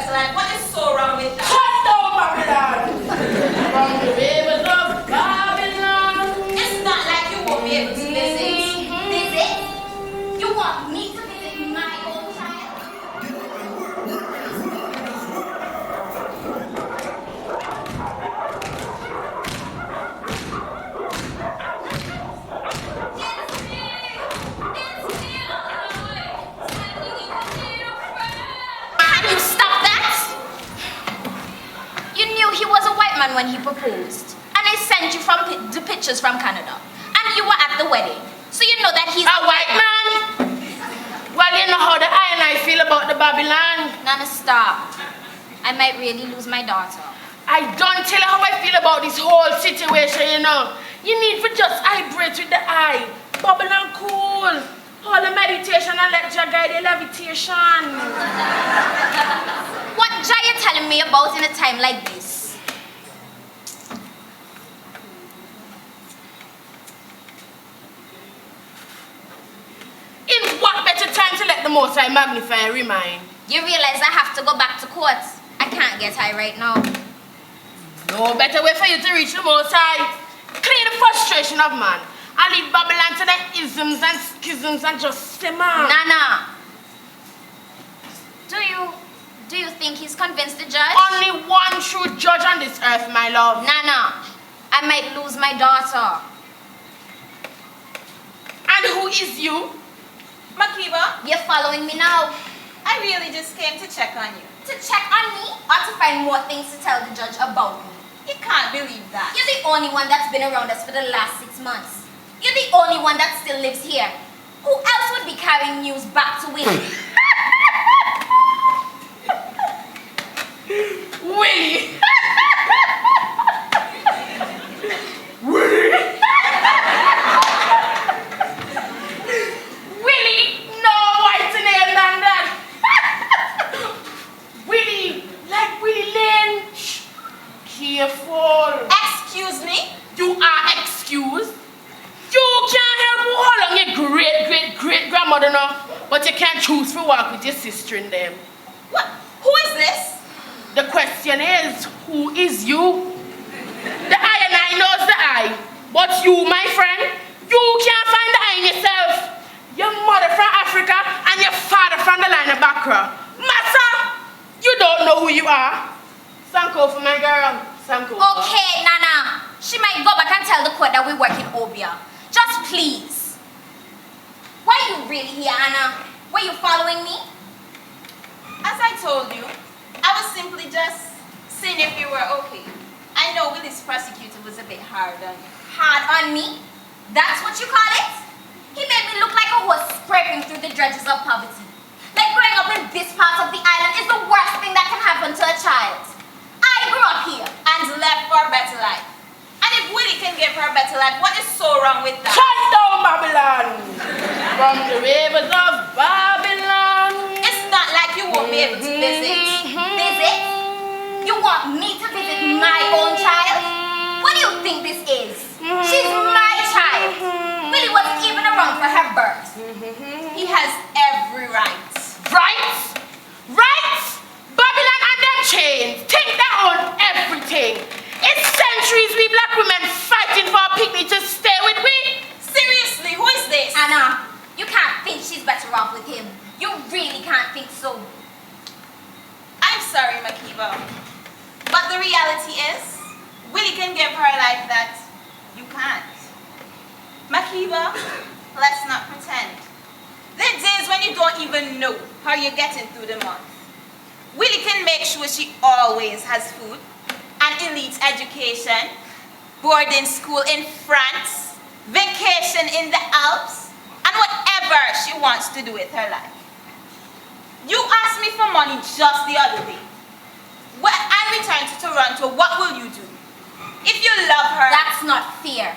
better life. What is so wrong with that? Shut down, Babylon! From the rivers of Babylon. It's not like you won't be able to visit. Visit? You want me to visit my own child? Can you stop that? You knew he was a white man when he proposed. And I sent you the pictures from Canada. And you were at the wedding. So you know that he's A white man? Well, you know how the I and I feel about the Babylon. Nana, stop. I might really lose my daughter. I don't tell you how I feel about this whole situation, you know. You need to just vibrate with the eye. Babylon cool. All the meditation and let your guide the levitation. What are you telling me about in a time like this? In what better time to let the Most High magnify and remind? You realize I have to go back to court. I can't get high right now. No better way for you to reach the Most High. Clear the frustration of man. And leave Babylon to the isms and schisms and just simmer. Nana, do you think he's convinced the judge? Only one true judge on this earth, my love. Nana, I might lose my daughter. And who is you? Makiba, You're following me now. I really just came to check on you. To check on me or to find more things to tell the judge about me? You can't believe that. You're the only one that's been around us for the last 6 months. You're the only one that still lives here. Who else would be carrying news back to Willie? Willie! Willie! Willie! No white name than that! Willie! Like Willie Lynch! Careful! Excuse me? You are excused? You can't help how long your great-great-great-grandmother know, but you can't choose to walk with your sister in them. What? Who is this? The question is, who is you? The eye and I knows the eye, but you, my friend, you can't find the eye in yourself. Your mother from Africa and your father from the line of Bakra. Massa, you don't know who you are. Sanko for my girl. Sanko. Okay, Nana. She might go back and tell the court that we work in Obia. Just please. Why are you really here, Anna? Were you following me? As I told you, I was simply just seeing if you were okay. I know Willie's prosecutor was a bit hard on you. Hard on me? That's what you call it? He made me look like a horse scraping through the dredges of poverty. Like growing up in this part of the island is the worst thing that can happen to a child. I grew up here. And left for a better life. And if Willie can give her a better life, what is so wrong with that? Shut down, Babylon! From the rivers of Babylon. It's not like you won't be able to visit. Visit? You want me to visit my own child? What do you think this is? She's my child. Willie wasn't even around for her birth. He has every right. Right? Right? Babylon and them chains. Think they own everything. It's centuries we black women fighting for a picnic to stay with we. Seriously, who is this? Anna, you can't think she's better off with him. You really can't think so. I'm sorry, Makiba. But the reality is, Willie can give her a life that you can't. Makiba, let's not pretend. There are days when you don't even know how you're getting through the month. Willie can make sure she always has food, an elite education, boarding school in France, vacation in the Alps, and whatever she wants to do with her life. You asked me for money just the other day. When I return to Toronto, what will you do? If you love her... That's not fair.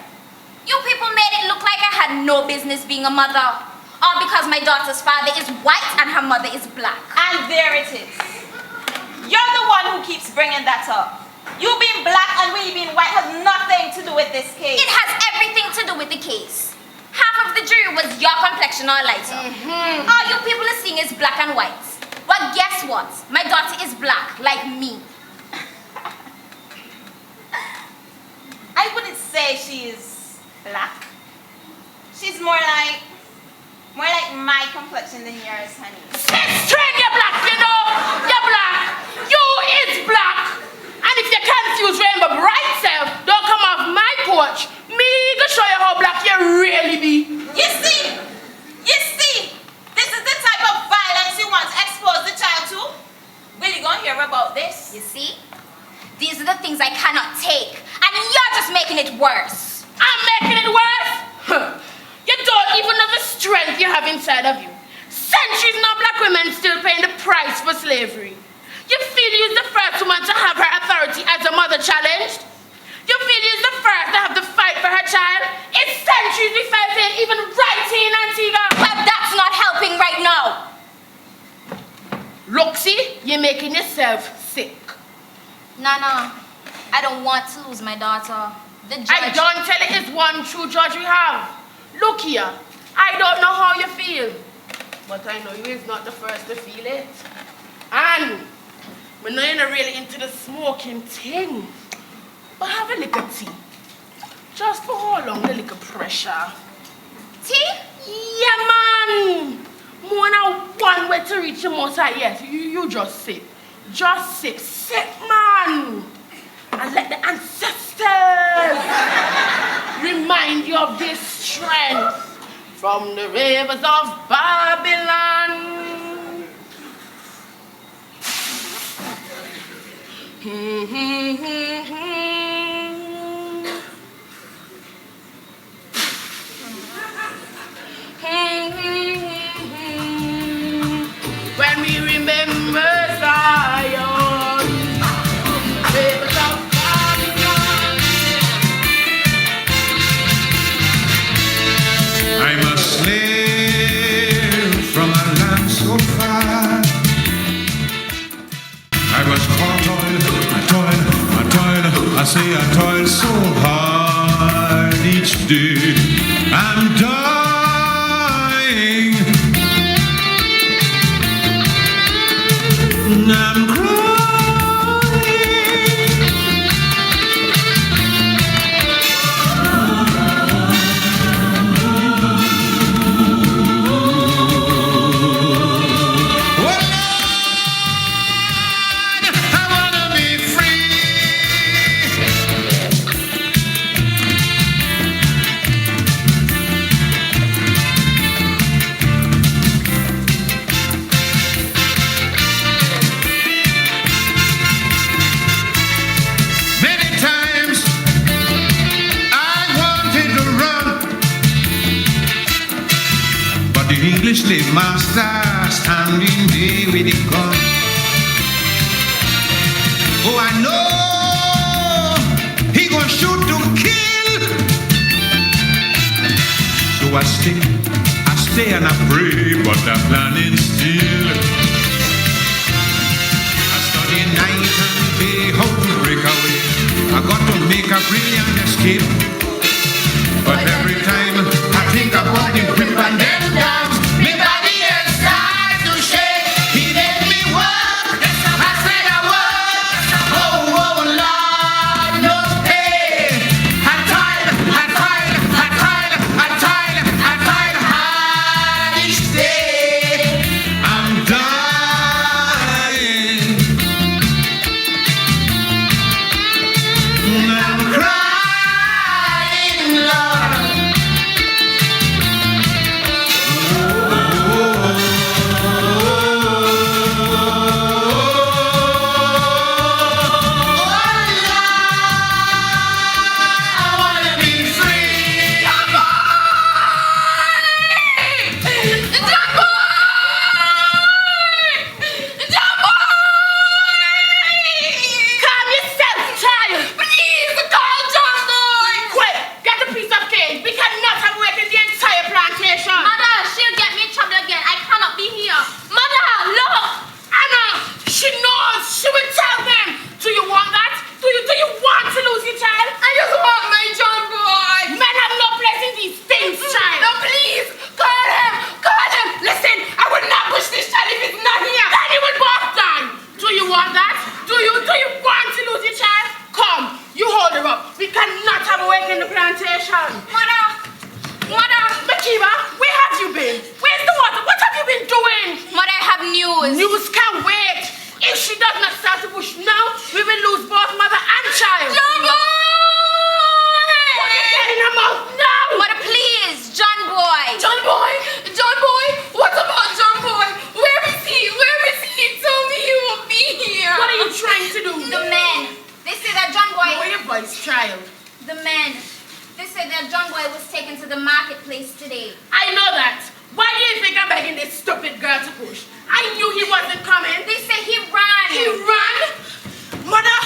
You people made it look like I had no business being a mother. All because my daughter's father is white and her mother is black. And there it is. You're the one who keeps bringing that up. You being black and we being white has nothing to do with this case. It has everything to do with the case. Half of the jury was your complexion or lighter. All you people are seeing is black and white. But guess guess what? My daughter is black, like me. I wouldn't say she's black. She's more like my complexion than yours, honey. Straight, you're black, you know. You're black. You is black. And if you're confused, remember, bright self, don't come off my porch. Me to show you how black you really be. You see, this is the type of violence you want to expose the child to. Will you gonna hear about this? You see? These are the things I cannot take. And you're just making it worse. I'm making it worse? You don't even know the strength you have inside of you. Centuries now black women still paying the price for slavery. You feel you're the first woman to have her authority as a mother challenged? You feel you're the first to have to fight for her child? It's centuries we fighting, even right here in Antigua. But that's not helping right now. Look, see, you're making yourself sick. Nana, I don't want to lose my daughter. The judge... I don't tell it is one true judge we have. Look here, I don't know how you feel, but I know you is not the first to feel it. And we're not really into the smoking thing, but have a little tea. Just for how long the little pressure. Tea? Yeah, man. More than one way to reach your most high. Yes, you just sip. Just sip. Sip, man. And let the ancestors remind you of this strength from the rivers of Babylon. When we remember Zion, rivers of Babylon. I'm a slave from a land so far. I was I say I toil so hard each day. I'm dying. I'm crying. English slave master standing there with a gun. Oh, I know he gonna shoot to kill. So I stay and I pray, but I'm planning still. I study night and day how to break away. I got to make a brilliant escape. But every time I think about the grip and them down, me body is start to shake. He made me work. I said I work. Oh, oh, Lord, no pay. I tried hard each day. I'm dying. I'm crying. want that? Do you want to lose your child? Come, you hold her up. We cannot have a wake in the plantation. Mother, Makiba, where have you been? Where's the water? What have you been doing? Mother, I have news. News can wait. If she does not start to push now, we will lose both mother and child. John Boy! What are you getting in her mouth now? Mother, please, John Boy. John Boy! John Boy! What about John Boy? Where is he? Where is he? Tell me he will be here. What are you trying to do? The men. They say that John Boy... Lower your voice, child. The men. They say that John Boy was taken to the marketplace today. I know that. Why do you think I'm begging this stupid girl to push? I knew he wasn't coming. They say he ran. He ran? Mother,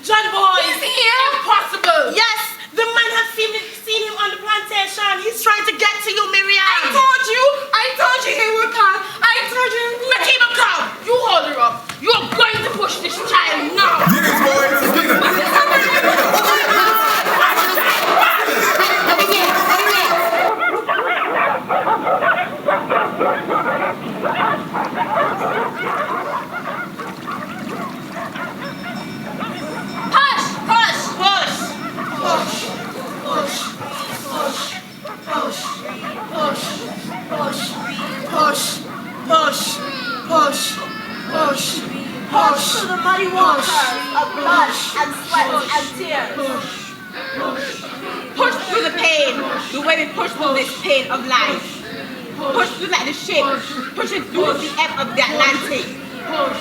John Boy. He's here? Impossible. Yes, the man has seen him on the plantation. He's trying to get to you, Miriam. I told you he would come. I told you. Makiba, come. You hold her up. You are going to push this child now. Dig it, boys. Dig it. Push to the muddy waters of blood and sweat and tears. Push through the pain, the way we push through this pain of life. Push through like the ship, pushing through the ebb of the Atlantic.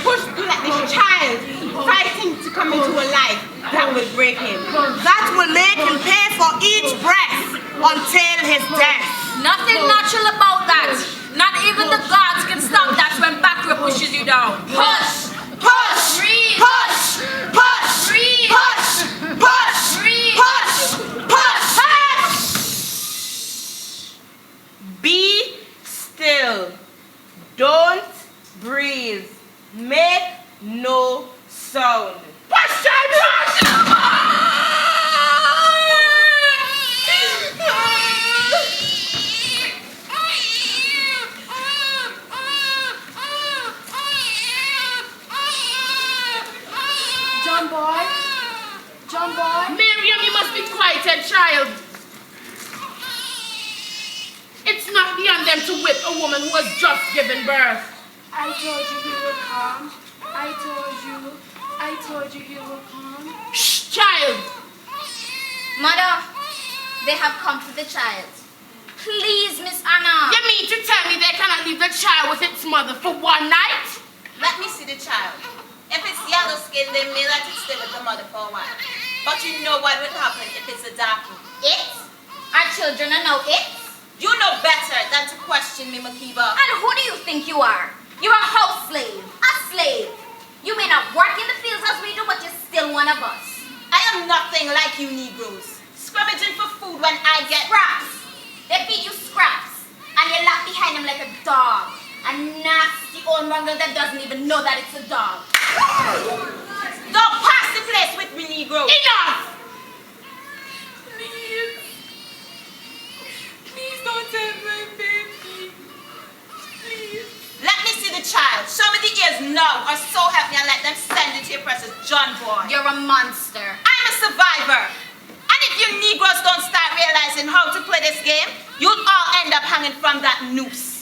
Push through like this child, fighting to come into a life that will break him. That will make him pay for each breath until his death. Nothing natural about that. Not even the gods can stop that when backward pushes you down. Push! Push! Breathe! Push! Push! Breathe! Push! Push! Breathe! Push! Push! Be still. Don't breathe. Make no sound. Push, child! John Boy? Miriam, you must be quieted, child. It's not beyond them to whip a woman who has just given birth. I told you he would come. I told you he would come. Shh, child. Mother, they have come for the child. Please, Miss Anna. You mean to tell me they cannot leave the child with its mother for one night? Let me see the child. If it's yellow skin, they may let it stay with the mother for a while. But you know what would happen if it's a darkie. It? Our children are now it? You know better than to question me, Makiba. And who do you think you are? You're a house slave, a slave. You may not work in the fields as we do, but you're still one of us. I am nothing like you Negroes. Scrummaging for food when I get... Scraps. They feed you scraps, and you lap behind them like a dog. A nasty old mongrel that doesn't even know that it's a dog. Don't pass the place with me, Negro. Enough! Please don't take my baby. Please. Let me see the child. Show me the ears now, or so help me and let them send it to your precious John Boy. You're a monster. I'm a survivor. And if you Negroes don't start realizing how to play this game, you'll all end up hanging from that noose.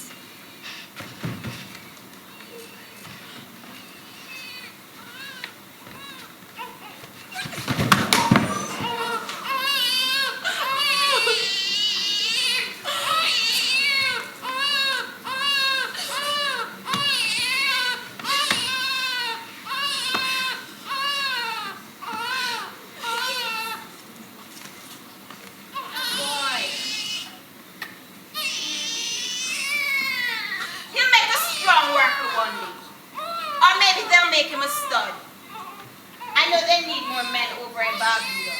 Make him a stud. I know they need more men over in Barbuda.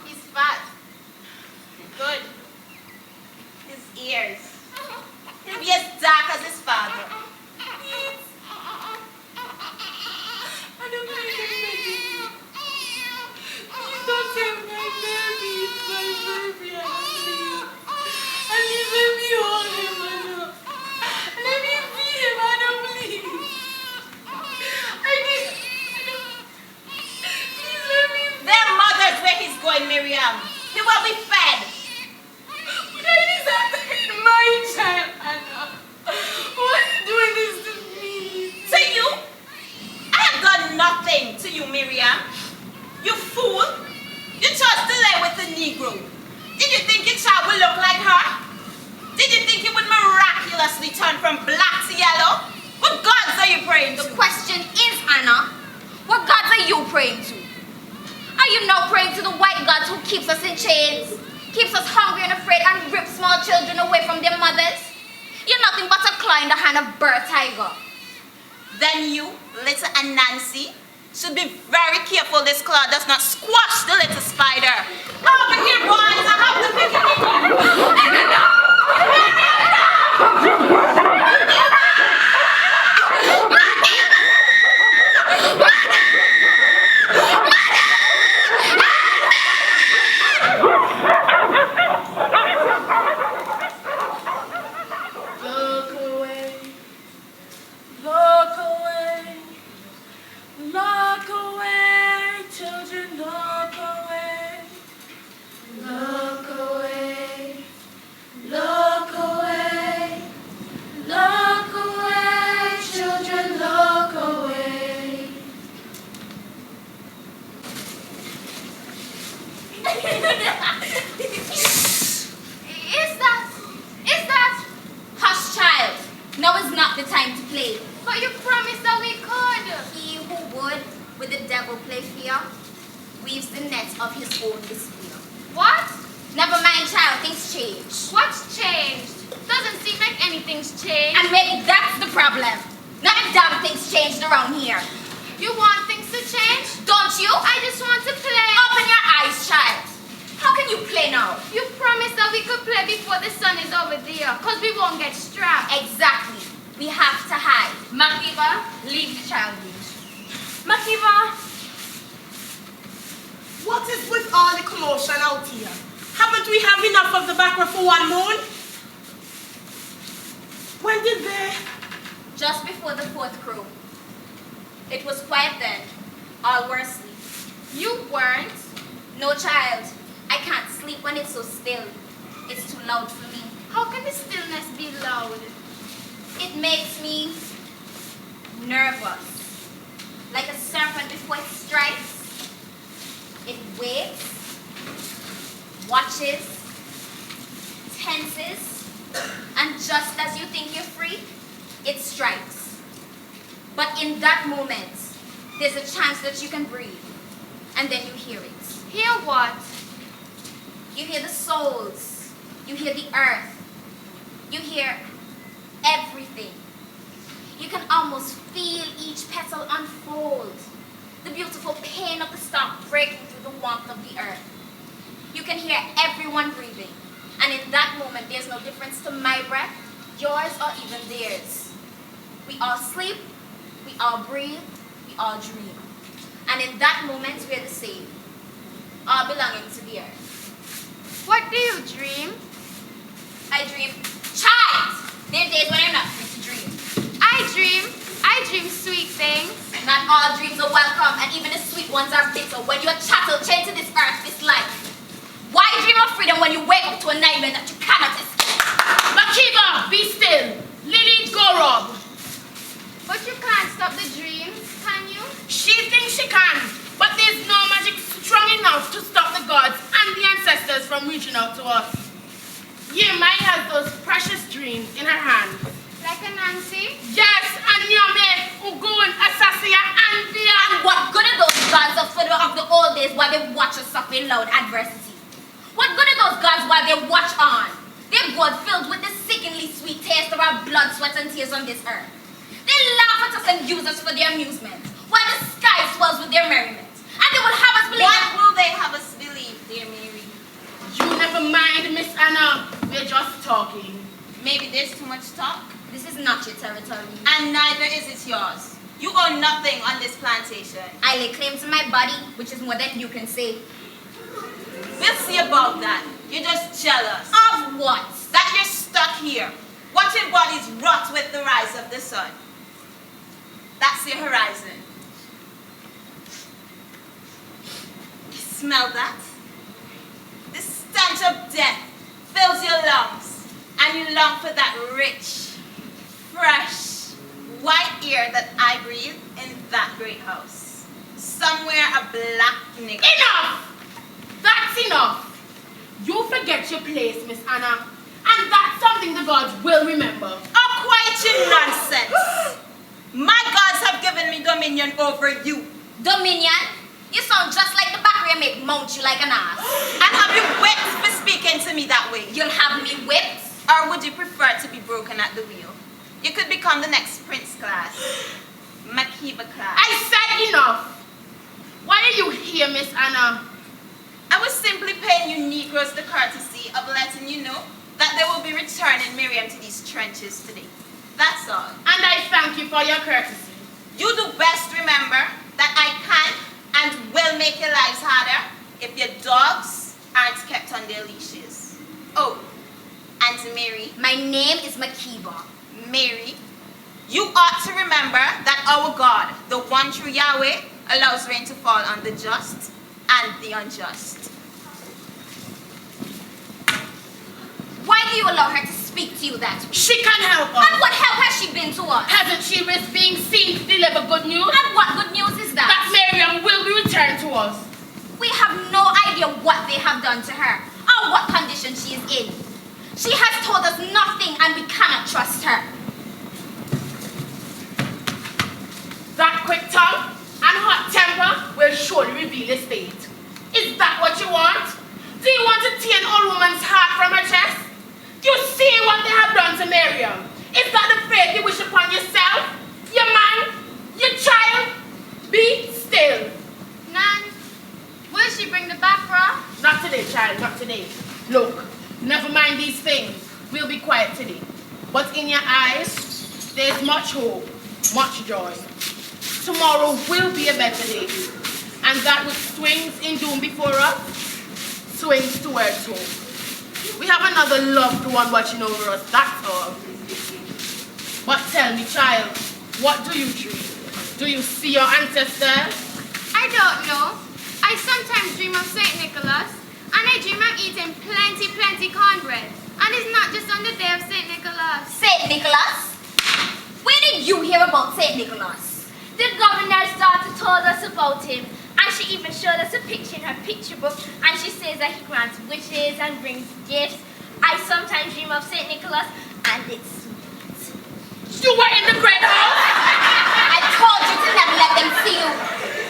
He's fat. Good. His ears. He'll be as dark as his father. I don't believe in baby. Please don't take my baby. It's my baby. I need let me hold him. Let me feed him. I don't believe. nothing to you, Miriam. You fool. You chose to lay with the Negro. Did you think your child would look like her? Did you think it would miraculously turn from black to yellow? What gods are you praying to? The question is, Anna, what gods are you praying to? Are you now praying to the white gods who keeps us in chains, keeps us hungry and afraid, and rips small children away from their mothers? You're nothing but a claw in the hand of bird tiger. Then you, little Anansi, should be very careful this claw does not squash the little spider. Over here, boys, I have to pick it up. Look away, children, look away. Look away, look away. Look away, children, look away. Is that? Hush, child. Now is not the time to play. But you promised that we could. He who would with the devil play fear, weaves the net of his own despair. What? Never mind, child, things change. What's changed? Doesn't seem like anything's changed. And maybe that's the problem. Not a damn thing's changed around here. You want things to change? Don't you? I just want to play. Open your eyes, child. How can you play now? You promised that we could play before the sun is over there, because we won't get strapped. Exactly. We have to hide. Makiba, leave the child be. Makiba, What is with all the commotion out here? Haven't we have enough of the backer for one moon? When did they? Just before the fourth crow. It was quiet then. All were asleep. you weren't. No, child. I can't sleep when it's so still. It's too loud for me. How can the stillness be loud? It makes me nervous. Like a serpent before it strikes. It waits, watches, tenses, and just as you think you're free, it strikes. But in that moment, there's a chance that you can breathe, and then you hear it. Hear what? You hear the souls, you hear the earth, you hear everything. You can almost feel each petal unfold, the beautiful pain of the stalk breaking through the warmth of the earth. You can hear everyone breathing, and in that moment there's no difference to my breath, yours, or even theirs. We all sleep, we all breathe, we all dream. And in that moment we're the same, all belonging to the earth. What do you dream? I dream, child! There are days when I'm not free to dream. I dream sweet things. Not all dreams are welcome, and even the sweet ones are bitter when you're chattel chained to this earth, this life. Why dream of freedom when you wake up to a nightmare that you cannot escape? Makiba, be still. Lily, go rob. But you can't stop the dreams, can you? She thinks she can, but there's no magic strong enough to stop the gods and the ancestors from reaching out to us. Yemai has those precious dreams in her hand. Like a Nancy? Yes, and Nyame, Ugun, Assasia, and Dia. And what good are those gods of the old days while they watch us suffer in loud adversity? What good are those gods while they watch on? They're God filled with the sickeningly sweet taste of our blood, sweat, and tears on this earth. They laugh at us and use us for their amusement, while the sky swells with their merriment. And they will have us believe. What will they have us believe, dear Mary? You never mind, Miss Anna. We're just talking. Maybe there's too much talk. This is not your territory. And neither is it yours. You own nothing on this plantation. I lay claim to my body, which is more than you can say. We'll see about that. You're just jealous. Of what? That you're stuck here, watching bodies rot with the rise of the sun. That's your horizon. You smell that? The stench of death fills your lungs, and you long for that rich, fresh, white air that I breathe in that great house. Somewhere a black nigger. Enough! That's enough. You forget your place, Miss Anna. And that's something the gods will remember. Oh, quite your nonsense. My gods have given me dominion over you. Dominion? You sound just like the backer you make mount you like an ass. And have you whipped for speaking to me that way? You'll have me whipped? Or would you prefer to be broken at the wheel? You could become the next prince class. Makiba class. I said enough. Why are you here, Miss Anna? I was simply paying you Negroes the courtesy of letting you know that they will be returning Miriam to these trenches today. That's all. And I thank you for your courtesy. You do best remember that I can and will make your lives harder if your dogs aren't kept on their leashes. Oh, and to Mary. My name is Makiba. Mary, you ought to remember that our God, the one true Yahweh, allows rain to fall on the just and the unjust. Why do you allow her to speak to you that way? She can help us. And what help has she been to us? Hasn't she risked being seen to deliver good news? And what good news is that? That Miriam will be returned to us. We have no idea what they have done to her or what condition she is in. She has told us nothing and we cannot trust her. That quick tongue and hot temper will surely reveal his fate. Is that what you want? Do you want to tear an old woman's heart from her chest? You see what they have done to Miriam. Is that the fate you wish upon yourself, your man, your child? Be still. Nan, will she bring the backra? Not today, child, not today. Look, never mind these things. We'll be quiet today. But in your eyes, there's much hope, much joy. Tomorrow will be a better day. And that which swings in doom before us, swings towards hope. We have another loved one watching over us, that's all. But tell me, child, what do you dream? Do you see your ancestors? I don't know. I sometimes dream of St. Nicholas, and I dream of eating plenty cornbread. And it's not just on the day of St. Nicholas. St. Nicholas? Where did you hear about St. Nicholas? The governor's daughter told us about him, and she even showed us a picture in her picture book, and she says that he grants wishes and brings gifts. I sometimes dream of St. Nicholas, and it's sweet. You were in the great house? I told you to never let them see you.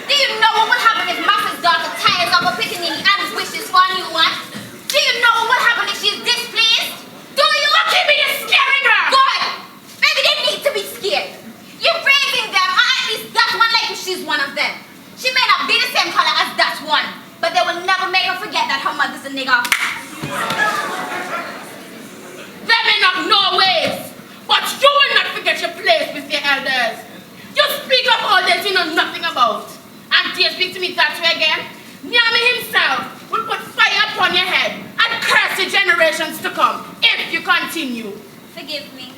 Do you know what would happen if Master's daughter tires of a pickaninny and wishes for a new one? Do you know what would happen if she's displeased? Do you? Look at me, you're scaring her! Good! Maybe they need to be scared. You're raising them, or at least that one like if she's one of them. She may not be the same color as that one, but they will never make her forget that her mother's a nigger. They may not know ways, but you will not forget your place with your elders. You speak of all that you know nothing about. And do you speak to me that way again? Nyami himself will put fire upon your head and curse the generations to come if you continue. Forgive me.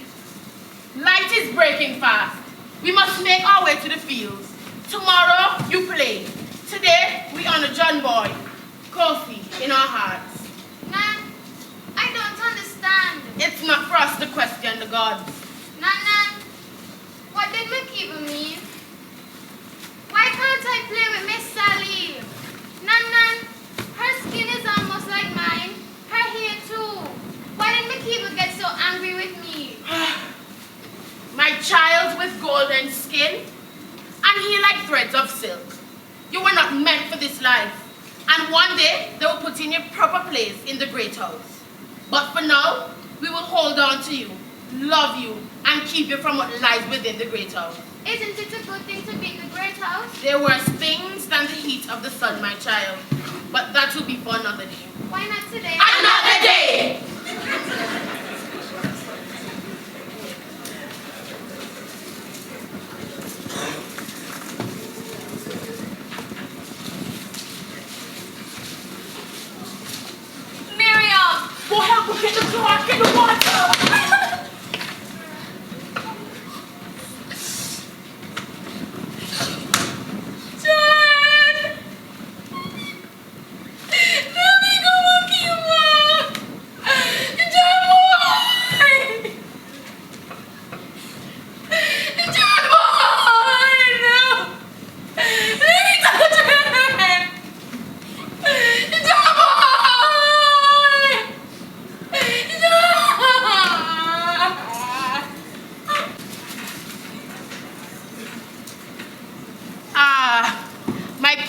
Light is breaking fast. We must make our way to the fields. Tomorrow, you play. Today, we honor John Boy. Coffee in our hearts. Nan, I don't understand. It's not for us to question the gods. Nan, what did Makiba mean? Why can't I play with Miss Sally? Nan, her skin is almost like mine. Her hair too. Why did Makiba get so angry with me? My child with golden skin, and he like threads of silk. You were not meant for this life. And one day, they will put you in your proper place in the great house. But for now, we will hold on to you, love you, and keep you from what lies within the great house. Isn't it a good thing to be in the great house? There are worse things than the heat of the sun, my child. But that will be for another day. Why not today? Another day! Miriam! Go help her get the cloth, get the water! Let me go, Makiba! John,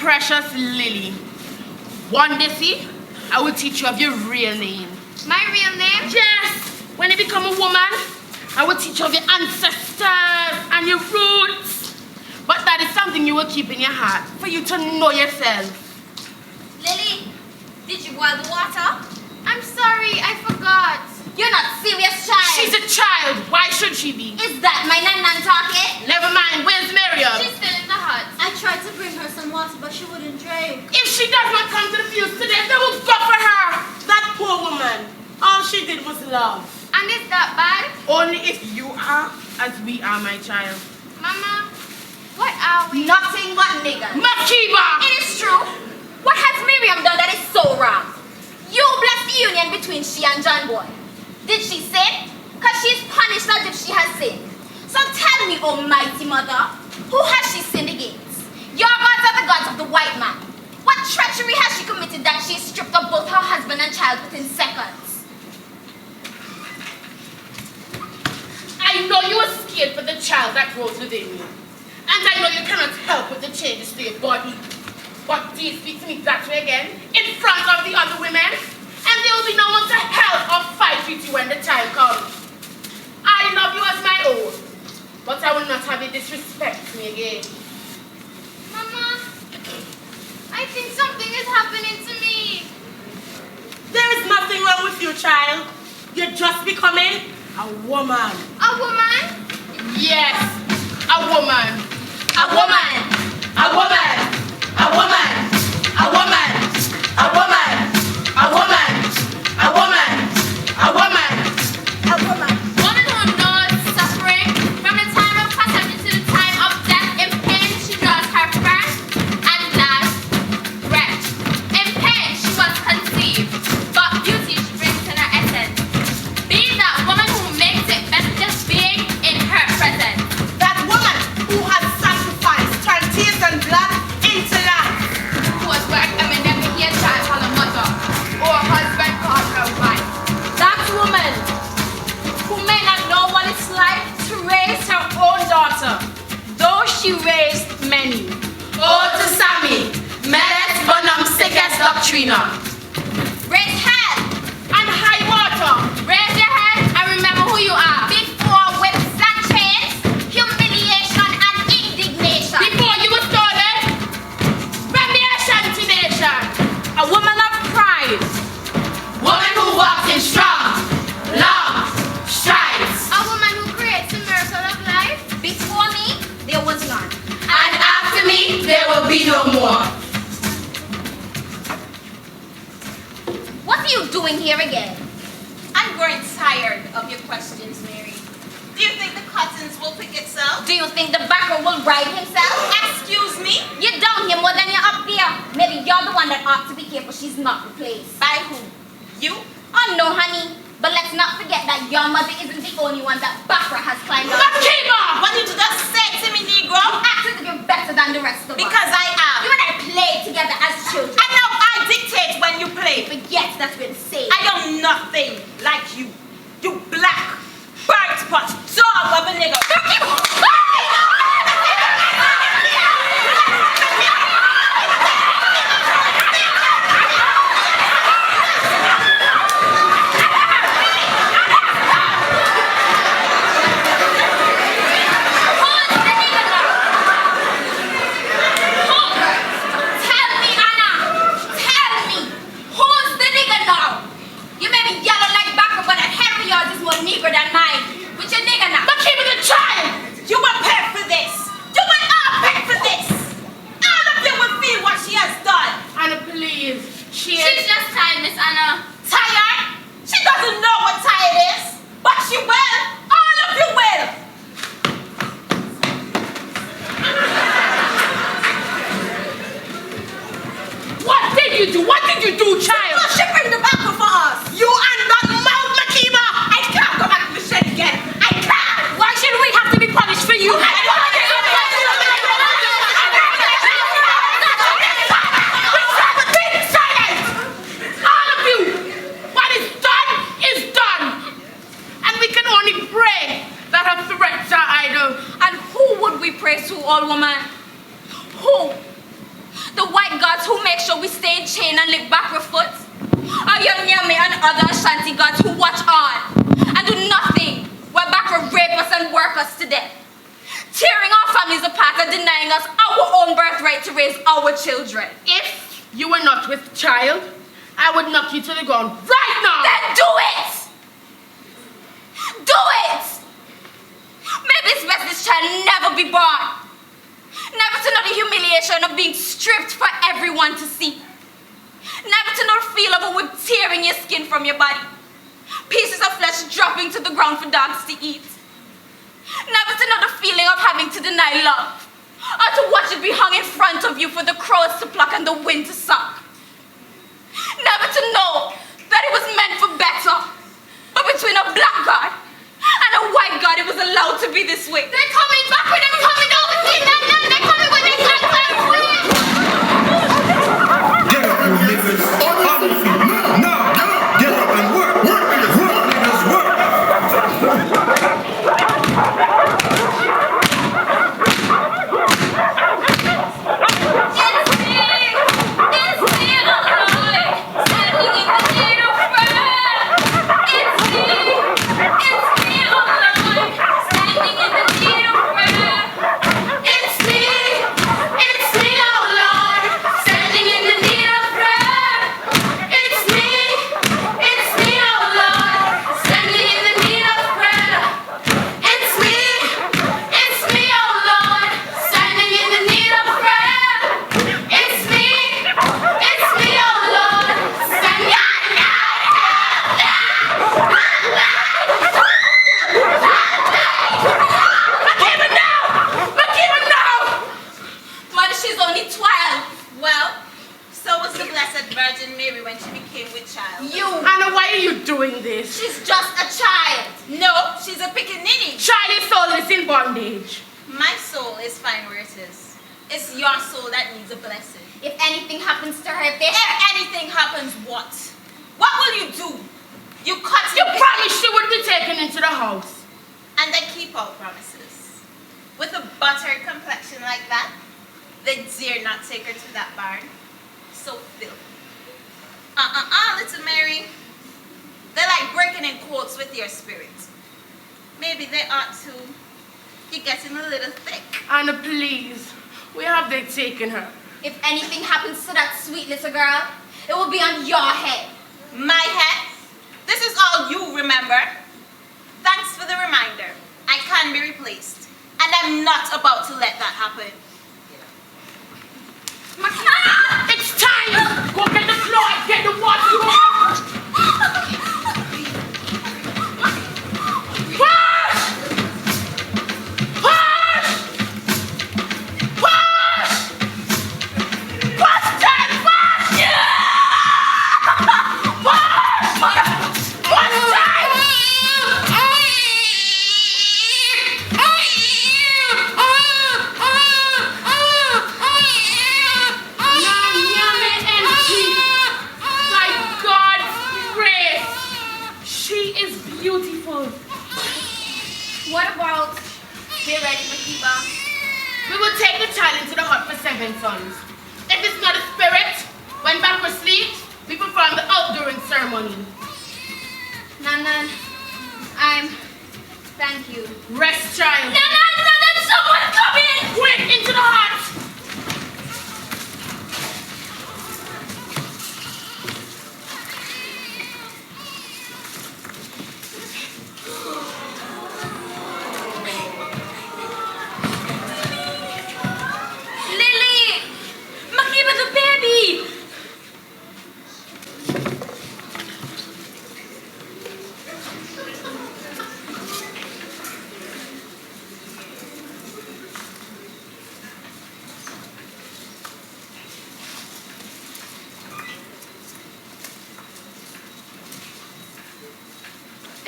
precious Lily. One day, see, I will teach you of your real name. My real name? Yes! When you become a woman, I will teach you of your ancestors and your roots. But that is something you will keep in your heart for you to know yourself. Lily, did you boil the water? I'm sorry, I forgot. You're not serious, child. She's a child. Why should she be? Is that my nan talking? Never mind. Where's Miriam? She's still in the hut. I tried to bring her some water, but she wouldn't drink. If she does not come to the fields today, they will go for her. That poor woman, all she did was love. And is that bad? Only if you are as we are, my child. Mama, what are we? Nothing but niggas. Makiba! It is true. What has Miriam done that is so wrong? You bless the union between she and John Boy. Did she sin? Because she is punished as if she has sinned. So tell me, almighty mother, who has she sinned against? Your gods are the gods of the white man. What treachery has she committed that she stripped of both her husband and child within seconds? I know you are scared for the child that grows within you. And I know you cannot help with the changes to your body. But do you speak to me that way again, in front of the other women? And there will be no one to help or fight with you when the time comes. I love you as my own, but I will not have you disrespect me again. Mama, I think something is happening to me. There is nothing wrong with you, child. You're just becoming a woman. A woman? Yes, a woman. A woman. A woman. A woman. A woman. A woman. A woman. A woman. A woman. A woman. Woman who knows suffering from the time of conception to the time of death. In pain, she draws her first and last breath. In pain, she was conceived, but beauty she brings in her essence. Being that woman who makes it better just being in her presence. That woman who has sacrificed her tears and blood into life. Who was worked and will never hear child call a mother or a husband call her wife. That woman who may not know what it's like to raise her own daughter, though she raised many. Oh, to Sammy, Melet Bonum Sickest Doctrina. Raise hell. And high water. Raise your head and remember who you are. Before whips and chains, humiliation and indignation. Before you were stolen, radiation to nation. A woman of pride. Woman who walks in strong, long strides. A woman who creates a miracle of life. Before me, there was none. And after me, there will be no more. What are you doing here again? I'm growing tired of your questions, Mary. Do you think the cottons will pick itself? Do you think the backer will ride himself? Excuse me? You're down here more than you're up there. Maybe you're the one that ought to be careful she's not replaced. By who? You? Oh no, honey. But let's not forget that your mother isn't the only one that Bakra has climbed up. Makiba! What did you just say to me, Negro? Act as if you're better than the rest of us. Because I am. You and I played together as children. And now I dictate when you play. But yes, that's been said. I am nothing like you. You black, bird spot, dog of a nigga. Tell me, Anna. Tell me. Who's the nigga now? You may be yellow like Bakra, but that hair of yours is more negro than mine. Which a nigga now? Makiba the child! You will pay for this. You will all pay for this. All of you will feel what she has done. Anna, please. She's just tired, Miss Anna. Tired? She doesn't know what tired is. But she will. All of you will. What did you do? What did you do, child? So she bring the backer for us. You and that mouth, Makiba. I can't go back to the shed again. I can't. Why should we have to be punished for you? All of you! What is done is done! And we can only pray that her threats are idle. And who would we pray to, old woman? Who? The white gods who make sure we stay in chain and live backward foot? Or young Nyame and other Ashanti gods who watch on and do nothing while backward rape us and work us to death? Tearing our families apart and denying us our own birthright to raise our children. If you were not with child, I would knock you to the ground right now. Then do it! Do it! Maybe it's best this child never be born. Never to know the humiliation of being stripped for everyone to see. Never to know the feel of a whip tearing your skin from your body. Pieces of flesh dropping to the ground for dogs to eat. Never to know the feeling of having to deny love. Or to watch it be hung in front of you for the crows to pluck and the wind to suck. Never to know that it was meant for better. But between a black god and a white god, it was allowed to be this way. They're coming backward and coming over. See that now? They're coming with their guns. Get up, you niggas. On your feet. Now, get up and work. Work, niggas. Work, niggas. Work. She's just a child. No, she's a pickaninny. Child soul is in bondage. My soul is fine where it is. It's your soul that needs a blessing. If anything happens to her, bitch. If anything happens, what? What will you do? You cut You promised she would be taken into the house. And they keep all promises. With a buttered complexion like that, they dare not take her to that barn. So filthy. Little Mary. They like breaking in quotes with your spirit. Maybe they ought to. You're getting a little thick. Anna, please. Where have they taken her? If anything happens to that sweet little girl, it will be on your head. My head? This is all you remember. Thanks for the reminder. I can be replaced. And I'm not about to let that happen. It's time! Go get the floor, get the water! Push! Push! Push! Push, Ted, push! Push! Push, beautiful. What about get ready for Kiba? We will take the child into the hut for 7 suns. If it's not a spirit, when back for sleep, we perform the outdooring ceremony. Nanan, thank you. Rest, child. Nanan, someone come in! Quick, into the hut!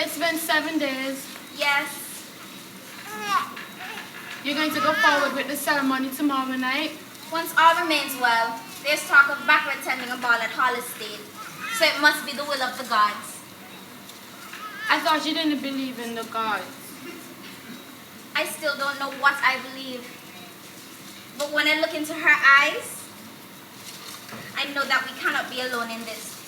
It's been 7 days. Yes. You're going to go forward with the ceremony tomorrow night? Once all remains well, there's talk of backward tending a ball at Hollis State. So it must be the will of the gods. I thought you didn't believe in the gods. I still don't know what I believe. But when I look into her eyes, I know that we cannot be alone in this.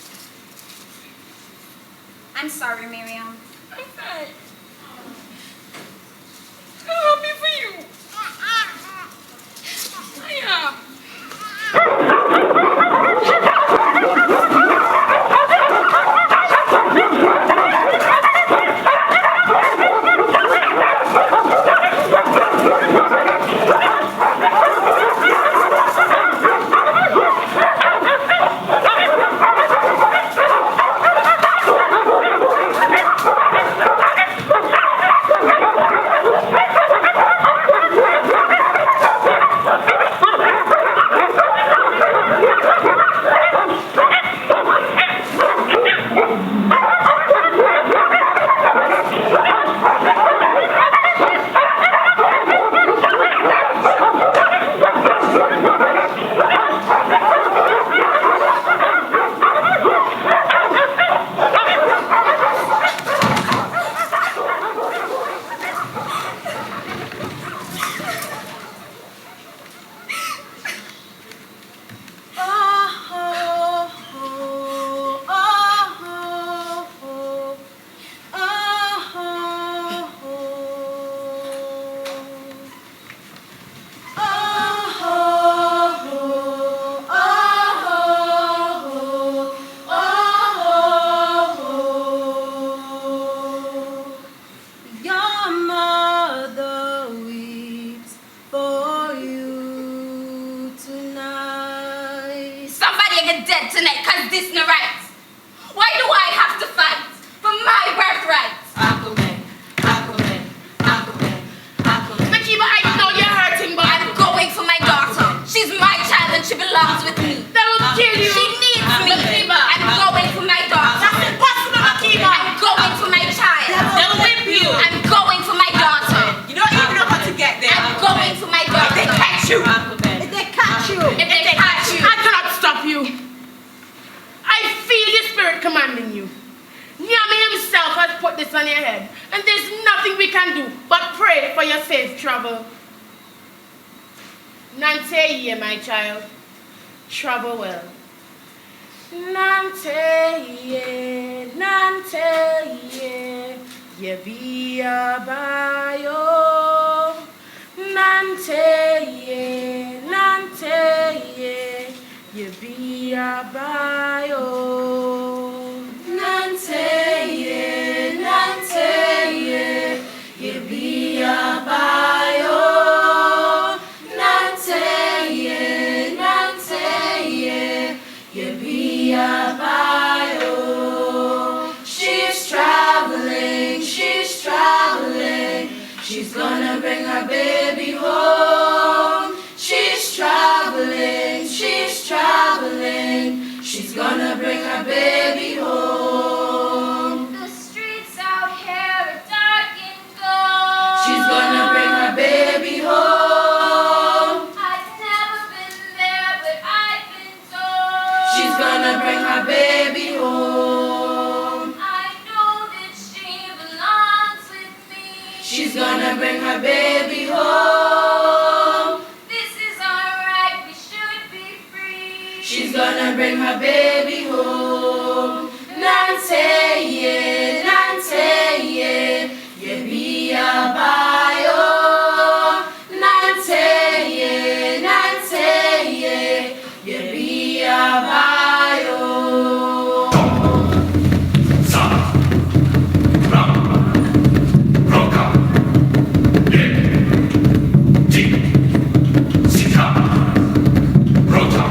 I'm sorry, Miriam. I'm fine. I'm happy for you. I am. Travel well. Nante ye be a bayo. Nante ye be a bayo. Nante ye be a bayo. She's gonna bring her baby home. She's traveling. She's gonna bring her baby home. The streets out here are dark and cold. She's gonna bring her baby home. I've never been there, but I've been told. She's gonna bring her baby home. I know that she belongs with me. She's gonna bring her baby home. This is alright, we should be free. She's gonna bring her baby home. Nante ye be a bayo. Nante ye be a bayo. Rota,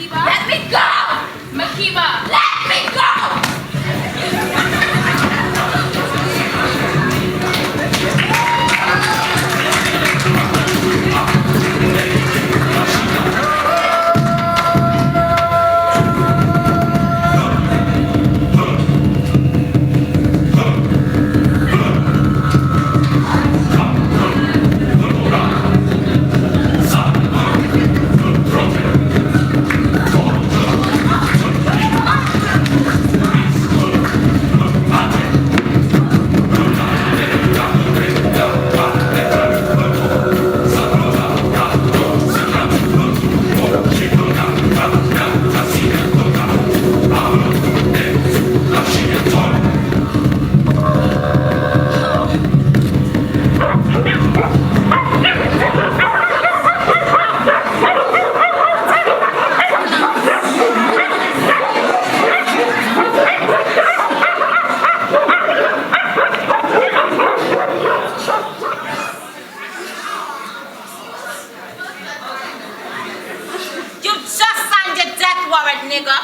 Makiba? Let me go! Makiba! Let me go! You just signed your death warrant, nigga.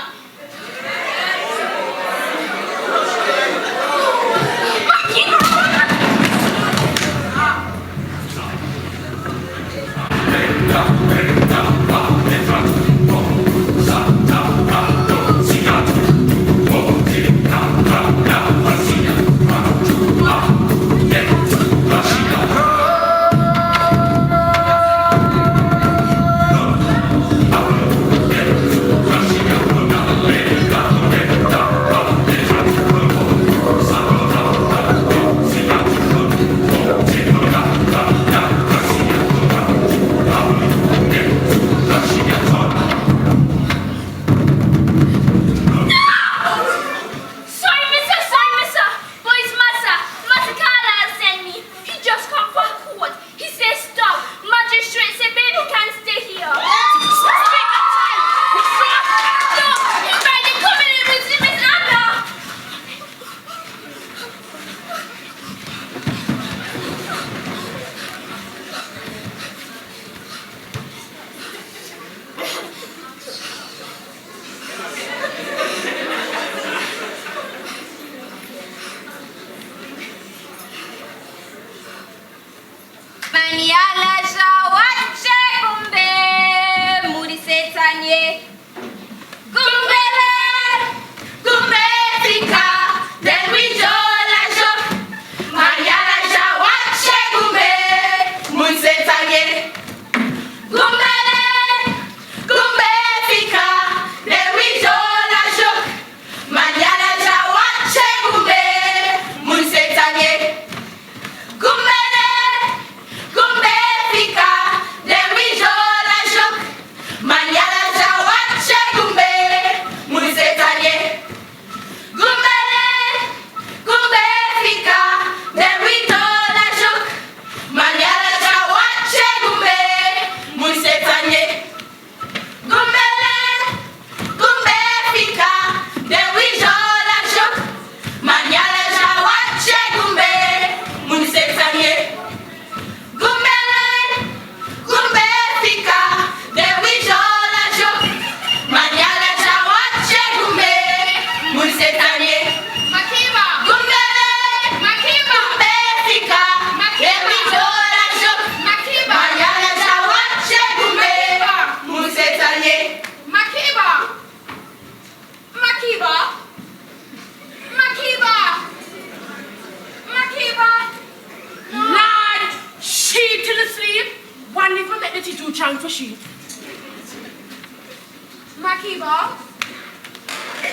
Maniala jawache kumbe muri setanye kumbele kumbe fika then we jola jo Maniala jawache kumbe muri setanye kumbele kumbe fika then we jola jo Maniala jawache kumbe muri setanye kumbele kumbe fika then we jola jo Maniala jawache kumbe muri setanye kumbele kumbe fika then we jola jo Maniala jawache kumbe muri setanye kumbele kumbe fika then we jola jo Maniala jawache kumbe muri setanye kumbele kumbe fika then we jola jo Maniala jawache kumbe muri setanye Makiba! kumbele Makiba! kumbe fika then we jola jo Makiba! Maniala jawache kumbe muri setanye Makiba! Makiba! Makiba! Makiba! Lord, she till asleep. One little let the two chant for she. Makiba?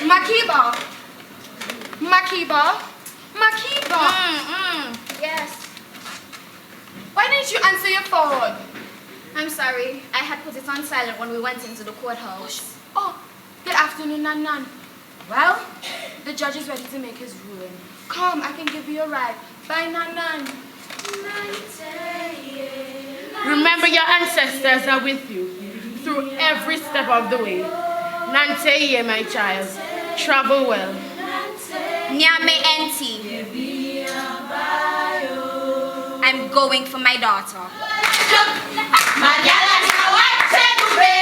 Makiba? Makiba? Makiba? Yes. Why didn't you answer your phone? I'm sorry. I had put it on silent when we went into the courthouse. Oh, good afternoon, Nan. Well, the judge is ready to make his ruling. Come, I can give you a ride. Bye, Nan. Remember your ancestors are with you through every step of the way. Nante, my child. Travel well. Nyame enti. I'm going for my daughter. Maniala jawache kumbe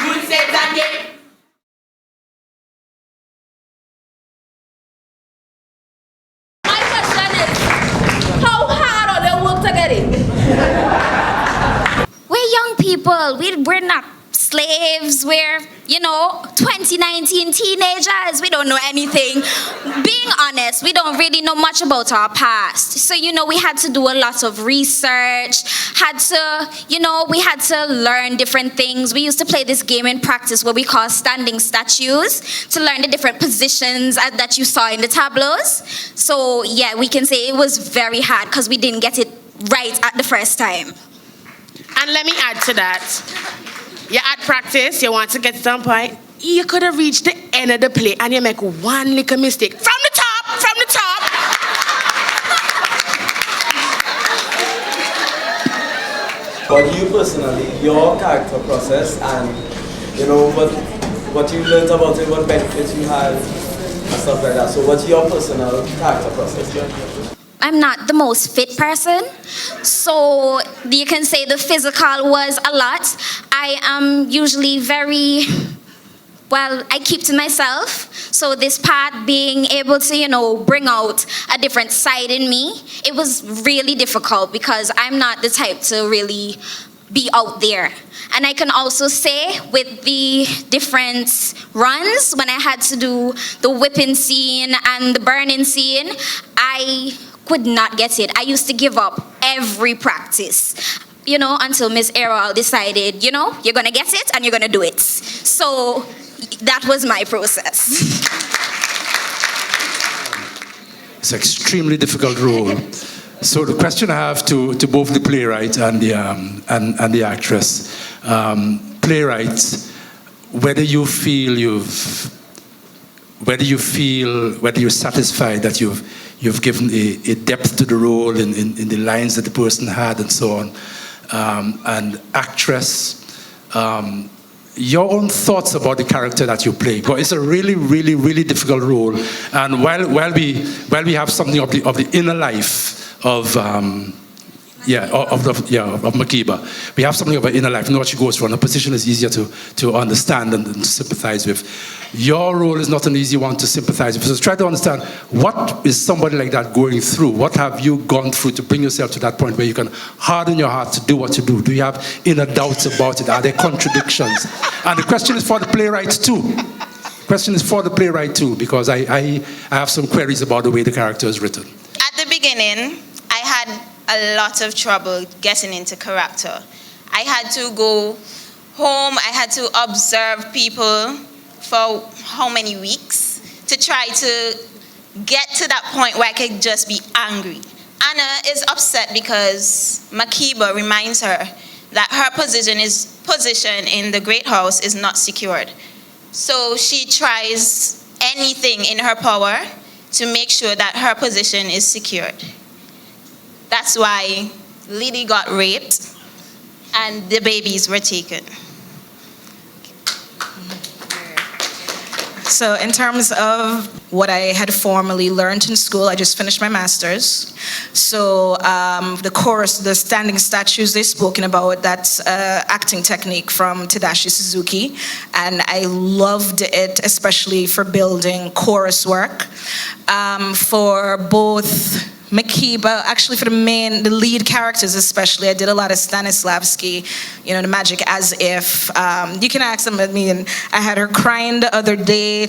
muri setanye all. We're not slaves. We're, 2019 teenagers. We don't know anything. Being honest, we don't really know much about our past. So, we had to do a lot of research, we had to learn different things. We used to play this game in practice what we call standing statues to learn the different positions that you saw in the tableaus. So, yeah, we can say it was very hard because we didn't get it right at the first time. And let me add to that. You're at practice, you want to get to some point, you could have reached the end of the play and you make one little mistake. From the top! But you personally, your character process and, what you learned about it, what benefits you had, and stuff like that. So what's your personal character process? I'm not the most fit person, so you can say the physical was a lot. I am usually I keep to myself. So this part, being able to, bring out a different side in me, it was really difficult because I'm not the type to really be out there. And I can also say with the different runs, when I had to do the whipping scene and the burning scene, I could not get it. I used to give up every practice, until Miss Errol decided, you're going to get it and you're going to do it. So that was my process. It's an extremely difficult role. So the question I have to both the playwright and the actress, playwright, whether you're satisfied that you've given a depth to the role in the lines that the person had and so on, and actress, your own thoughts about the character that you play. But it's a really, really, really difficult role. And while we have something of the inner life of Makiba, we have something of her inner life. We know what she goes through, and her position is easier to understand and to sympathize with. Your role is not an easy one to sympathize with. So try to understand, what is somebody like that going through? What have you gone through to bring yourself to that point where you can harden your heart to do what you do? Do you have inner doubts about it? Are there contradictions? And the question is for the playwright too. Because I have some queries about the way the character is written. At the beginning, I had a lot of trouble getting into character. I had to go home, I had to observe people for how many weeks to try to get to that point where I could just be angry. Anna is upset because Makiba reminds her that her position in the Great House is not secured. So she tries anything in her power to make sure that her position is secured. That's why Lily got raped and the babies were taken. So in terms of what I had formerly learned in school, I just finished my master's. So the chorus, the standing statues they've spoken about, that's acting technique from Tadashi Suzuki. And I loved it, especially for building chorus work. For both Makiba, actually for the lead characters especially, I did a lot of Stanislavski, the magic as if. You can ask them, I had her crying the other day,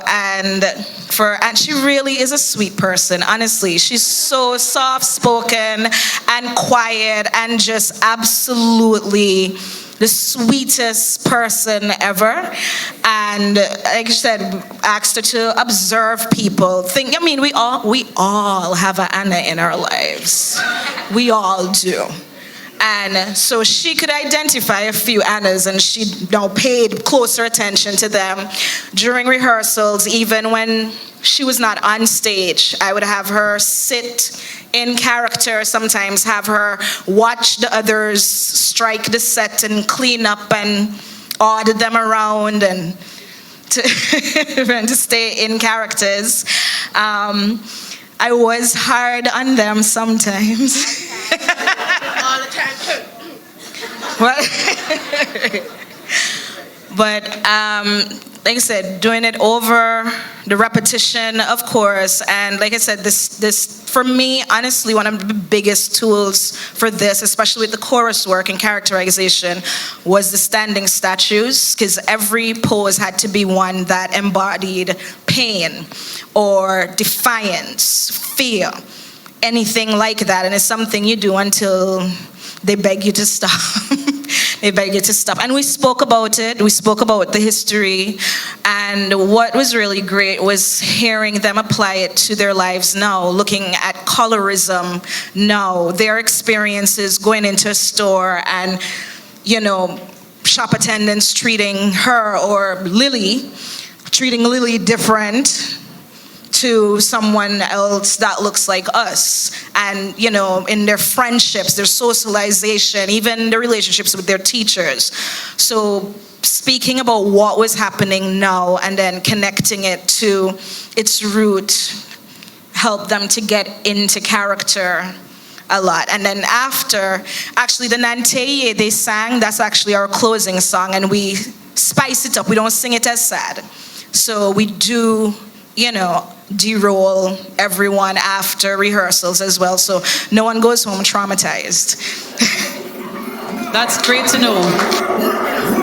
and she really is a sweet person, honestly. She's so soft-spoken and quiet and just absolutely the sweetest person ever. And like I said, asked her to observe people. We all have an Anna in our lives. We all do. And so she could identify a few Annas, and she paid closer attention to them during rehearsals. Even when she was not on stage, I would have her sit in character, sometimes have her watch the others strike the set and clean up and order them around and to stay in characters. I was hard on them sometimes. All the time too. But like I said, doing it over, the repetition, of course, and like I said, this for me, honestly, one of the biggest tools for this, especially with the chorus work and characterization, was the standing statues, because every pose had to be one that embodied pain or defiance, fear, anything like that, and it's something you do until they beg you to stop. They beg you to stop. And we spoke about it. We spoke about the history. And what was really great was hearing them apply it to their lives now, looking at colorism now, their experiences going into a store and, you know, shop attendants treating her or treating Lily different to someone else that looks like us, and you know, in their friendships, their socialization, even their relationships with their teachers. So speaking about what was happening now and then connecting it to its root helped them to get into character a lot. And then after, actually the Nanteye they sang, that's actually our closing song, and we spice it up. We don't sing it as sad. So we do, you know, de-roll everyone after rehearsals as well, so no one goes home traumatized. That's great to know.